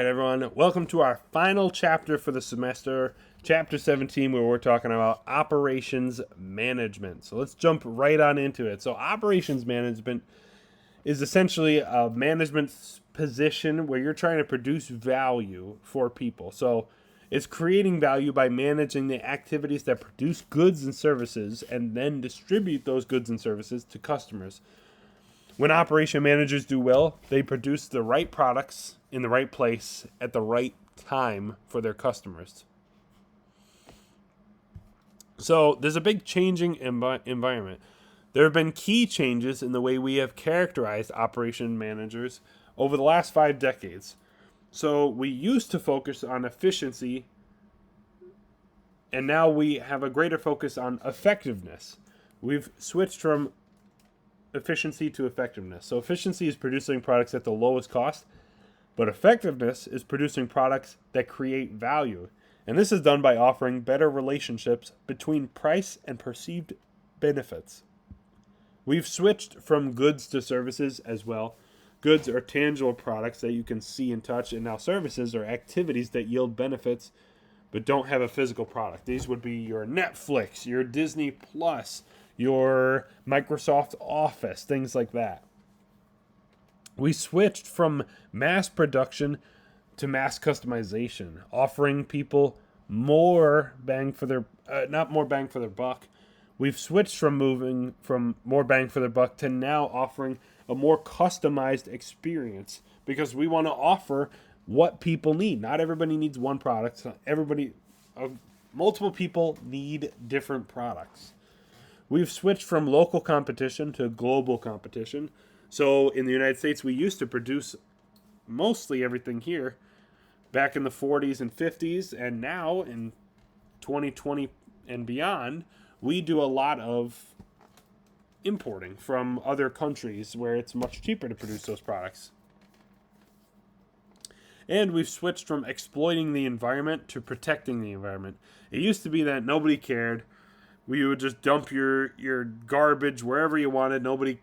All right, everyone, welcome to our final chapter for the semester, chapter 17, where we're talking about operations management. So let's jump right on into it. So, operations management is essentially a management position where you're trying to produce value for people. So, it's creating value by managing the activities that produce goods and services and then distribute those goods and services to customers. When operation managers do well, they produce the right products in the right place at the right time for their customers. So there's a big changing environment. There have been key changes in the way we have characterized operation managers over the last 5 decades. So we used to focus on efficiency, and now we have a greater focus on effectiveness. We've switched from efficiency to effectiveness. So efficiency is producing products at the lowest cost, but effectiveness is producing products that create value. And this is done by offering better relationships between price and perceived benefits. We've switched from goods to services as well. Goods are tangible products that you can see and touch, and now services are activities that yield benefits but don't have a physical product. These would be your Netflix, your Disney Plus, your Microsoft Office, things like that. We switched from mass production to mass customization, offering people more bang for their not more bang for their buck. We've switched from moving from more bang for their buck to now offering a more customized experience because we want to offer what people need. Not everybody needs one product. Multiple people need different products. We've switched from local competition to global competition. So in the United States, we used to produce mostly everything here back in the 40s and 50s, and now in 2020 and beyond, we do a lot of importing from other countries where it's much cheaper to produce those products. And we've switched from exploiting the environment to protecting the environment. It used to be that nobody cared. We would just dump your garbage wherever you wanted. Nobody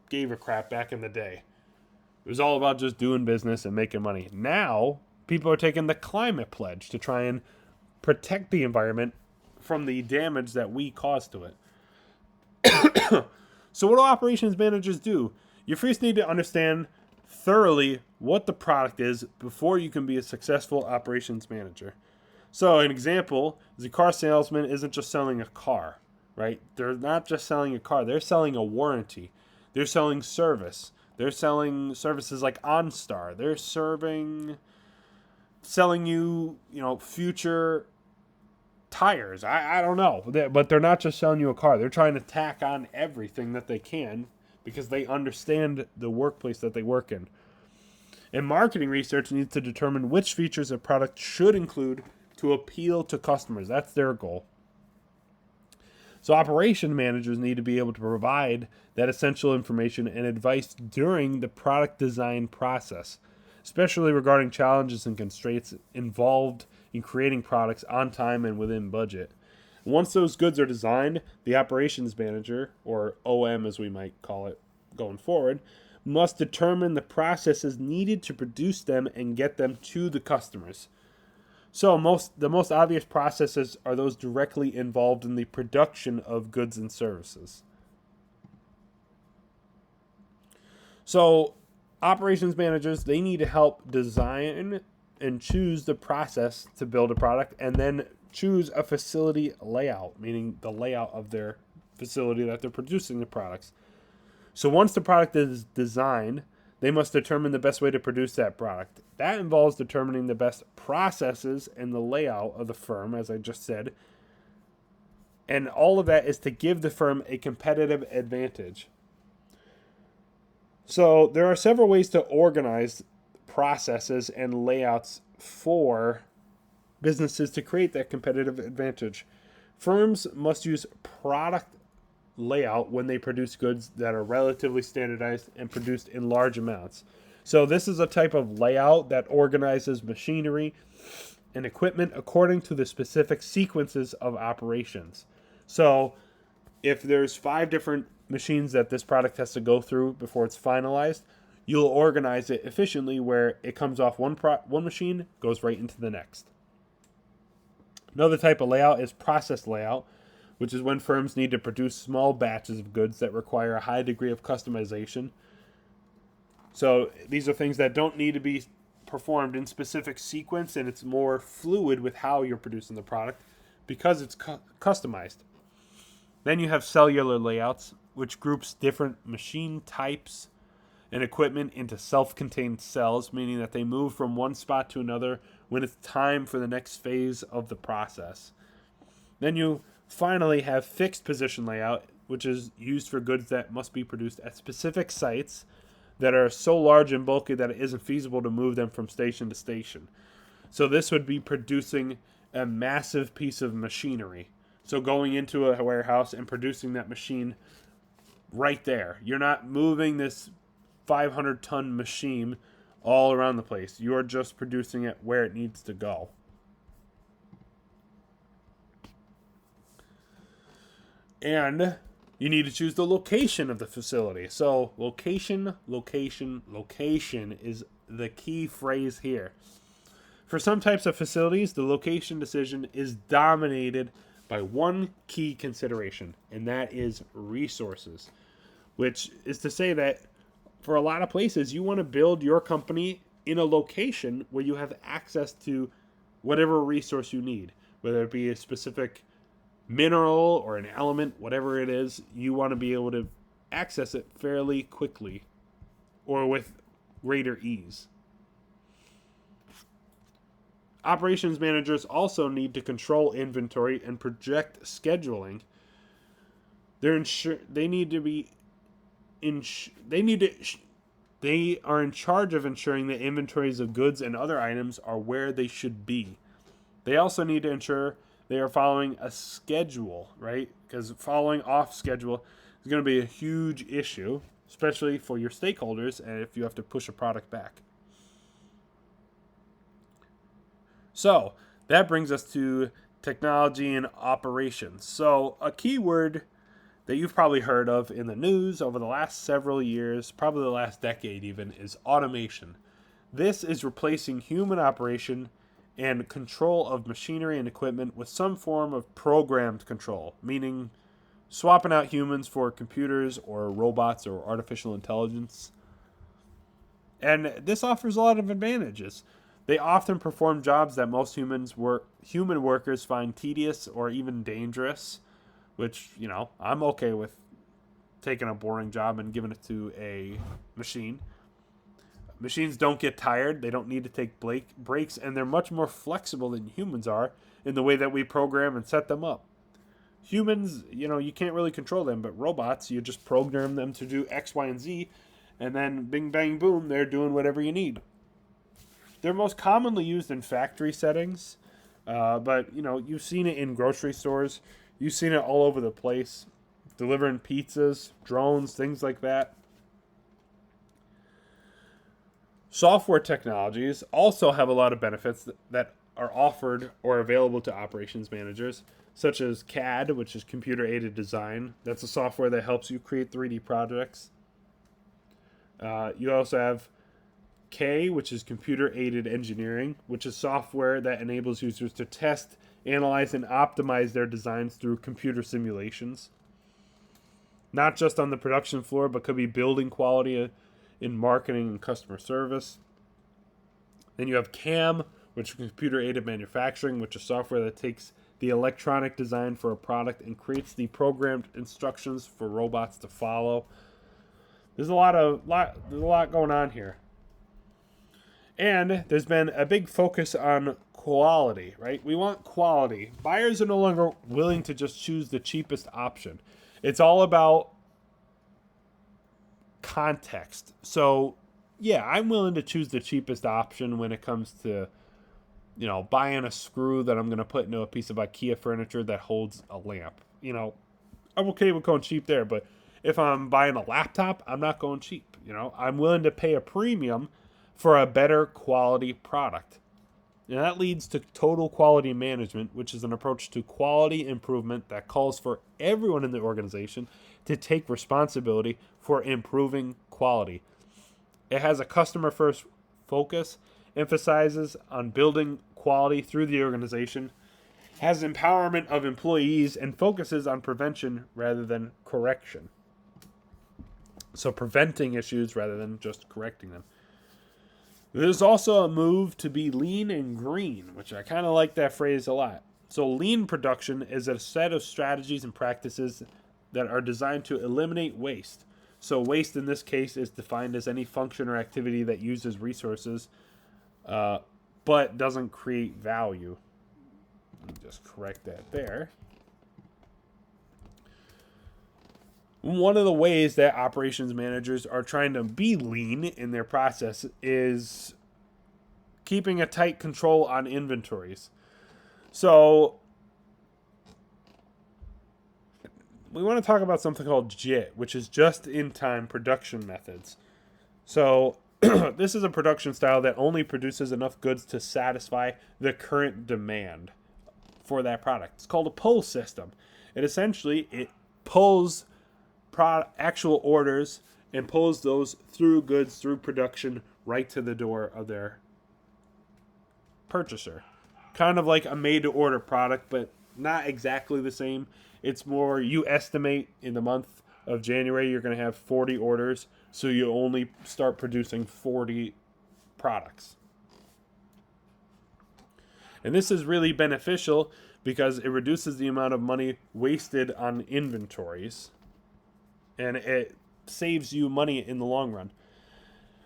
gave a crap back in the day. It was all about just doing business and making money. Now, people are taking the climate pledge to try and protect the environment from the damage that we cause to it. So what do operations managers do? You first need to understand thoroughly what the product is before you can be a successful operations manager. So an example is a car salesman isn't just selling a car, right? They're not just selling a car. They're selling a warranty. They're selling service. They're selling services like OnStar. They're selling you, future tires. I don't know. But they're not just selling you a car. They're trying to tack on everything that they can because they understand the workplace that they work in. And marketing research needs to determine which features a product should include to appeal to customers. That's their goal. So operation managers need to be able to provide that essential information and advice during the product design process, especially regarding challenges and constraints involved in creating products on time and within budget. Once those goods are designed, the operations manager, or OM as we might call it going forward, must determine the processes needed to produce them and get them to the customers. So the most obvious processes are those directly involved in the production of goods and services. So operations managers, they need to help design and choose the process to build a product and then choose a facility layout, meaning the layout of their facility that they're producing the products. So once the product is designed, they must determine the best way to produce that product. That involves determining the best processes and the layout of the firm, as I just said. And all of that is to give the firm a competitive advantage. So there are several ways to organize processes and layouts for businesses to create that competitive advantage. Firms must use product layout when they produce goods that are relatively standardized and produced in large amounts. So this is a type of layout that organizes machinery and equipment according to the specific sequences of operations. So if there's 5 different machines that this product has to go through before it's finalized, you'll organize it efficiently where it comes off one machine, goes right into the next. Another type of layout is process layout, which is when firms need to produce small batches of goods that require a high degree of customization. So these are things that don't need to be performed in specific sequence, and it's more fluid with how you're producing the product because it's customized. Then you have cellular layouts, which groups different machine types and equipment into self-contained cells, meaning that they move from one spot to another when it's time for the next phase of the process. Then you finally have fixed position layout, which is used for goods that must be produced at specific sites that are so large and bulky that it isn't feasible to move them from station to station. So this would be producing a massive piece of machinery. So going into a warehouse and producing that machine right there. You're not moving this 500-ton machine all around the place. You're just producing it where it needs to go. And you need to choose the location of the facility. So location is the key phrase here. For some types of facilities, the location decision is dominated by one key consideration, and that is resources, which is to say that for a lot of places, you want to build your company in a location where you have access to whatever resource you need, whether it be a specific mineral or an element, whatever it is, you want to be able to access it fairly quickly or with greater ease. Operations managers also need to control inventory and project scheduling. They are in charge of ensuring that inventories of goods and other items are where they should be. They also need to ensure they are following a schedule, right? Because following off schedule is going to be a huge issue, especially for your stakeholders and if you have to push a product back. So that brings us to technology and operations. So a key word that you've probably heard of in the news over the last several years, probably the last decade even, is automation. This is replacing human operation and control of machinery and equipment with some form of programmed control, meaning swapping out humans for computers or robots or artificial intelligence. And this offers a lot of advantages. They often perform jobs that most human workers find tedious or even dangerous, which, I'm okay with taking a boring job and giving it to a machine. Machines don't get tired. They don't need to take breaks, and they're much more flexible than humans are in the way that we program and set them up. Humans, you can't really control them, but robots, you just program them to do X, Y, and Z, and then bing, bang, boom, they're doing whatever you need. They're most commonly used in factory settings, but, you've seen it in grocery stores. You've seen it all over the place, delivering pizzas, drones, things like that. Software technologies also have a lot of benefits that are offered or available to operations managers, such as CAD, which is computer-aided design. That's a software that helps you create 3D projects. You also have K, which is computer-aided engineering, which is software that enables users to test, analyze, and optimize their designs through computer simulations. Not just on the production floor, but could be building quality in marketing and customer service. Then you have CAM, which is computer-aided manufacturing, which is software that takes the electronic design for a product and creates the programmed instructions for robots to follow. There's a lot going on here. And there's been a big focus on quality, right? We want quality. Buyers are no longer willing to just choose the cheapest option. It's all about context. So, yeah, I'm willing to choose the cheapest option when it comes to, buying a screw that I'm going to put into a piece of IKEA furniture that holds a lamp. I'm okay with going cheap there, but if I'm buying a laptop, I'm not going cheap. I'm willing to pay a premium for a better quality product. And that leads to total quality management, which is an approach to quality improvement that calls for everyone in the organization to take responsibility for improving quality. It has a customer first focus, emphasizes on building quality through the organization, has empowerment of employees, and focuses on prevention rather than correction. So preventing issues rather than just correcting them. There's also a move to be lean and green, which I kind of like that phrase a lot. So lean production is a set of strategies and practices that are designed to eliminate waste. So waste in this case is defined as any function or activity that uses resources but doesn't create value. Let me just correct that there. One of the ways that operations managers are trying to be lean in their process is keeping a tight control on inventories. So we want to talk about something called JIT, which is just-in-time production methods. So this is a production style that only produces enough goods to satisfy the current demand for that product. It's called a pull system. And essentially, it pulls actual orders and pulls those through goods, through production, right to the door of their purchaser. Kind of like a made-to-order product, but not exactly the same. It's more, you estimate in the month of January you're going to have 40 orders, so you only start producing 40 products. And this is really beneficial because it reduces the amount of money wasted on inventories, and it saves you money in the long run.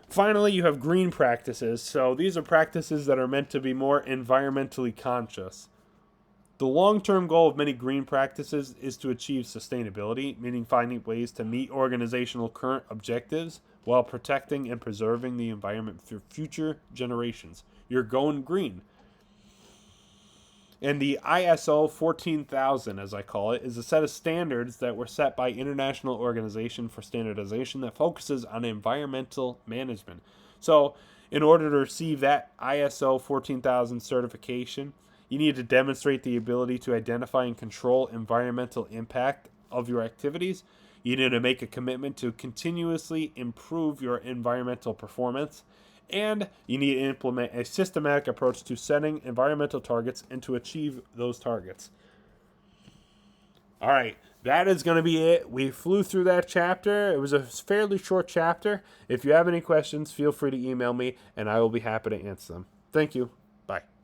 Finally, you have green practices. So these are practices that are meant to be more environmentally conscious. The long-term goal of many green practices is to achieve sustainability, meaning finding ways to meet organizational current objectives while protecting and preserving the environment for future generations. You're going green. And the ISO 14000, as I call it, is a set of standards that were set by International Organization for Standardization that focuses on environmental management. So, in order to receive that ISO 14000 certification, you need to demonstrate the ability to identify and control environmental impact of your activities. You need to make a commitment to continuously improve your environmental performance. And you need to implement a systematic approach to setting environmental targets and to achieve those targets. All right, that is going to be it. We flew through that chapter. It was a fairly short chapter. If you have any questions, feel free to email me, and I will be happy to answer them. Thank you. Bye.